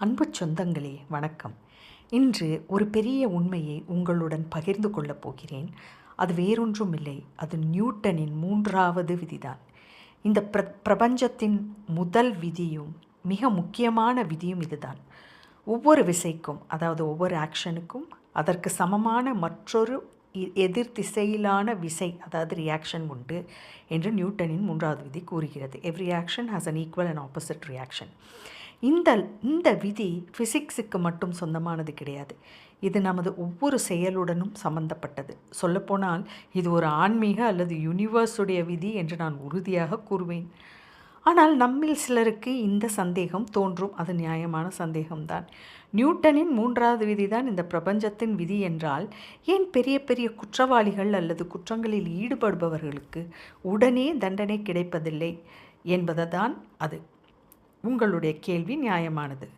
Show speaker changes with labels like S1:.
S1: அன்பு சொந்தங்களே வணக்கம். இன்று ஒரு பெரிய உண்மையை உங்களுடன் பகிர்ந்து கொள்ளப் போகிறேன். அது வேறொன்றும் இல்லை, அது நியூட்டனின் 3வது விதிதான். இந்த பிரபஞ்சத்தின் முதல் விதியும் மிக முக்கியமான விதியும் இதுதான். ஒவ்வொரு விசைக்கும், அதாவது ஒவ்வொரு ஆக்ஷனுக்கும் அதற்கு சமமான மற்றொரு எதிர் திசையிலான விசை, அதாவது ரியாக்ஷன் உண்டு என்று நியூட்டனின் 3வது விதி கூறுகிறது. Every action has an equal and opposite reaction. இந்த விதி ஃபிசிக்ஸுக்கு மட்டும் சொந்தமானது கிடையாது. இது நமது ஒவ்வொரு செயலுடனும் சம்பந்தப்பட்டது. சொல்லப்போனால் இது ஒரு ஆன்மீக அல்லது யூனிவர்ஸுடைய விதி என்று நான் உறுதியாக கூறுவேன். ஆனால் நம்மில் சிலருக்கு இந்த சந்தேகம் தோன்றும். அது நியாயமான சந்தேகம்தான். நியூட்டனின் 3வது விதி தான் இந்த பிரபஞ்சத்தின் விதி என்றால், ஏன் பெரிய பெரிய குற்றவாளிகள் அல்லது குற்றங்களில் ஈடுபடுபவர்களுக்கு உடனே தண்டனை கிடைப்பதில்லை என்பதுதான் அது. உங்களுடைய கேள்வி நியாயமானது.